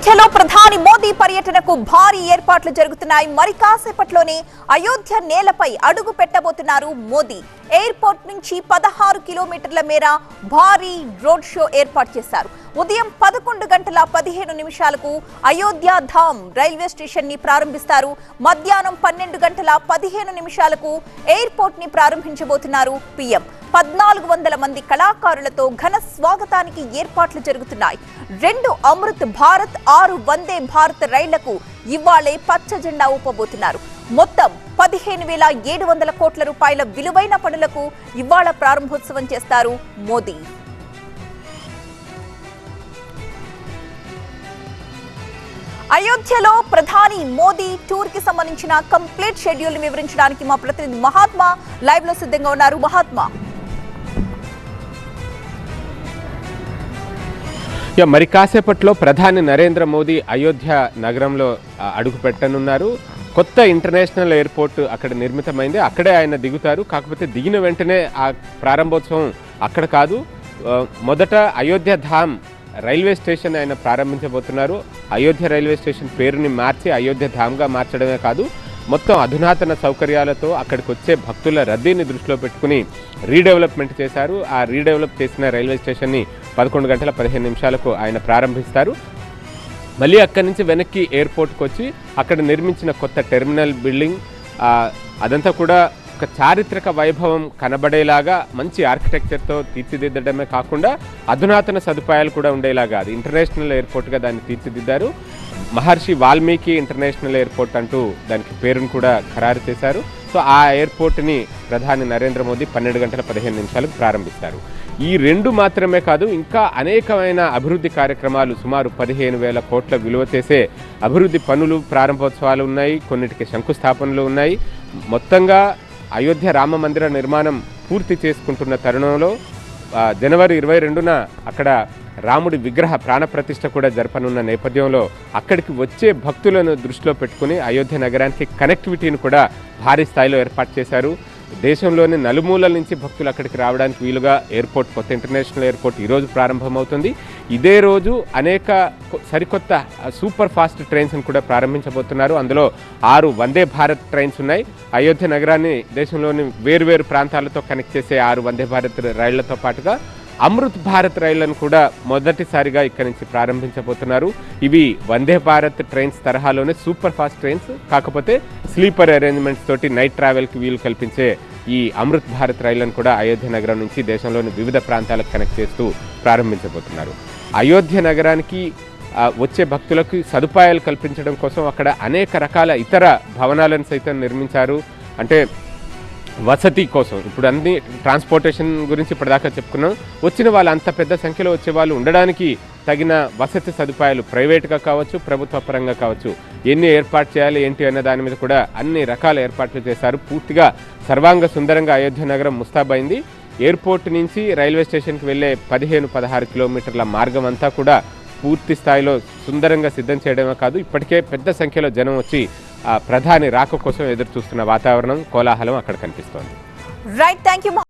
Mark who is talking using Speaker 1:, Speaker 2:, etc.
Speaker 1: అయోధ్యలో ప్రధాని మోదీ పర్యటనకు భారీ ఏర్పాట్లు జరుగుతున్నాయి. మరి కాసేపట్లోనే అయోధ్య నేలపై అడుగు పెట్టబోతున్నారు మోదీ. ఎయిర్పోర్ట్ నుంచి 16 కిలోమీటర్ల మేర భారీ రోడ్ షో ఏర్పాటు చేశారు. ఉదయం 11:15 అయోధ్య ధామ్ రైల్వే స్టేషన్ ని ప్రారంభిస్తారు. మధ్యాహ్నం 12:15 ఎయిర్పోర్ట్ ని ప్రారంభించబోతున్నారు పీఎం. 1400 మంది కళాకారులతో ఘన స్వాగతానికి ఏర్పాట్లు జరుగుతున్నాయి. 2 అమృత్ భారత్ 6 వందే భారత్ రైళ్లకు ఇవాళే పచ్చ జెండా ఊపబోతున్నారు. మొత్తం 15,700 కోట్ల రూపాయల విలువైన పనులకు ఇవాళ ప్రారంభోత్సవం చేస్తారు మోదీ. అయోధ్యలో ప్రధాని మోదీ టూర్ కి సంబంధించిన కంప్లీట్ షెడ్యూల్ ని వివరించడానికి మా ప్రతినిధి మహాత్మా లైవ్ లో సిద్ధంగా ఉన్నారు. మహాత్మా,
Speaker 2: మరి కాసేపట్లో ప్రధాని నరేంద్ర మోదీ అయోధ్య నగరంలో అడుగు పెట్టనున్నారు. కొత్త ఇంటర్నేషనల్ ఎయిర్పోర్ట్ అక్కడ నిర్మితమైంది. అక్కడే ఆయన దిగుతారు. కాకపోతే దిగిన వెంటనే ఆ ప్రారంభోత్సవం అక్కడ కాదు, మొదట అయోధ్య ధామ్ రైల్వే స్టేషన్ ఆయన ప్రారంభించబోతున్నారు. అయోధ్య రైల్వే స్టేషన్ పేరుని మార్చి అయోధ్య ధామ్గా మార్చడమే కాదు, మొత్తం అధునాతన సౌకర్యాలతో అక్కడికి వచ్చే భక్తుల రద్దీని దృష్టిలో పెట్టుకుని రీడెవలప్మెంట్ చేశారు. ఆ రీడెవలప్ చేసిన రైల్వే స్టేషన్ని 11:15 ఆయన ప్రారంభిస్తారు. మళ్ళీ అక్కడి నుంచి వెనక్కి ఎయిర్పోర్ట్కి వచ్చి అక్కడ నిర్మించిన కొత్త టెర్మినల్ బిల్డింగ్, అదంతా కూడా ఒక చారిత్రక వైభవం కనబడేలాగా మంచి ఆర్కిటెక్చర్తో తీర్చిదిద్దడమే కాకుండా అధునాతన సదుపాయాలు కూడా ఉండేలాగా అది ఇంటర్నేషనల్ ఎయిర్పోర్ట్గా దాన్ని తీర్చిదిద్దారు. మహర్షి వాల్మీకి ఇంటర్నేషనల్ ఎయిర్పోర్ట్ అంటూ దానికి పేరును కూడా ఖరారు చేశారు. సో ఆ ఎయిర్పోర్ట్ని ప్రధాని నరేంద్ర మోదీ 12:15 ప్రారంభిస్తారు. ఈ 2 మాత్రమే కాదు, ఇంకా అనేకమైన అభివృద్ధి కార్యక్రమాలు, సుమారు 15,000 కోట్ల విలువ చేసే అభివృద్ధి పనులు ప్రారంభోత్సవాలు ఉన్నాయి. కొన్నిటికి శంకుస్థాపనలు ఉన్నాయి. మొత్తంగా అయోధ్య రామ మందిర నిర్మాణం పూర్తి చేసుకుంటున్న తరుణంలో జనవరి 22న అక్కడ రాముడి విగ్రహ ప్రాణప్రతిష్ఠ కూడా జరపనున్న నేపథ్యంలో అక్కడికి వచ్చే భక్తులను దృష్టిలో పెట్టుకుని అయోధ్య నగరానికి కనెక్టివిటీని కూడా భారీ స్థాయిలో ఏర్పాటు చేశారు. దేశంలోని నలుమూలల నుంచి భక్తులు అక్కడికి రావడానికి వీలుగా ఎయిర్పోర్ట్, కొత్త ఇంటర్నేషనల్ ఎయిర్పోర్ట్ ఈరోజు ప్రారంభమవుతుంది. ఇదే రోజు అనేక సరికొత్త సూపర్ ఫాస్ట్ ట్రైన్స్ని కూడా ప్రారంభించబోతున్నారు. అందులో 6 వందే భారత్ ట్రైన్స్ ఉన్నాయి. అయోధ్య నగరాన్ని దేశంలోని వేరువేరు ప్రాంతాలతో కనెక్ట్ చేసే 6 వందే భారత్ రైళ్లతో పాటుగా అమృత్ భారత్ రైళ్లను కూడా మొదటిసారిగా ఇక్కడి నుంచి ప్రారంభించబోతున్నారు. ఇవి వందే భారత్ ట్రైన్స్ తరహాలోనే సూపర్ ఫాస్ట్ ట్రైన్స్, కాకపోతే స్లీపర్ అరేంజ్మెంట్స్ తోటి నైట్ ట్రావెల్కి వీలు కల్పించే ఈ అమృత్ భారత్ రైళ్లను కూడా అయోధ్య నగరం నుంచి దేశంలోని వివిధ ప్రాంతాలకు కనెక్ట్ చేస్తూ ప్రారంభించబోతున్నారు. అయోధ్య నగరానికి వచ్చే భక్తులకు సదుపాయాలు కల్పించడం కోసం అక్కడ అనేక రకాల ఇతర భవనాలను సైతం నిర్మించారు. అంటే వసతి కోసం, ఇప్పుడు అన్ని ట్రాన్స్పోర్టేషన్ గురించి ఇప్పటిదాకా చెప్పుకున్నాం. వచ్చిన వాళ్ళు అంత పెద్ద సంఖ్యలో వచ్చే వాళ్ళు ఉండడానికి తగిన వసతి సదుపాయాలు ప్రైవేట్గా కావచ్చు, ప్రభుత్వ పరంగా కావచ్చు, ఎన్ని ఏర్పాటు చేయాలి ఏంటి అనే దాని మీద కూడా అన్ని రకాల ఏర్పాట్లు చేశారు. పూర్తిగా సర్వాంగ సుందరంగా అయోధ్య నగరం ముస్తాబైంది. ఎయిర్పోర్ట్ నుంచి రైల్వే స్టేషన్కి వెళ్ళే 15-16 కిలోమీటర్ల మార్గం అంతా కూడా పూర్తి స్థాయిలో సుందరంగా సిద్ధం చేయడమే కాదు, ఇప్పటికే పెద్ద సంఖ్యలో జనం వచ్చి ప్రధాని రాక కోసం ఎదురు చూస్తున్న వాతావరణం, కోలాహలం అక్కడ కనిపిస్తోంది.
Speaker 1: Right, thank you.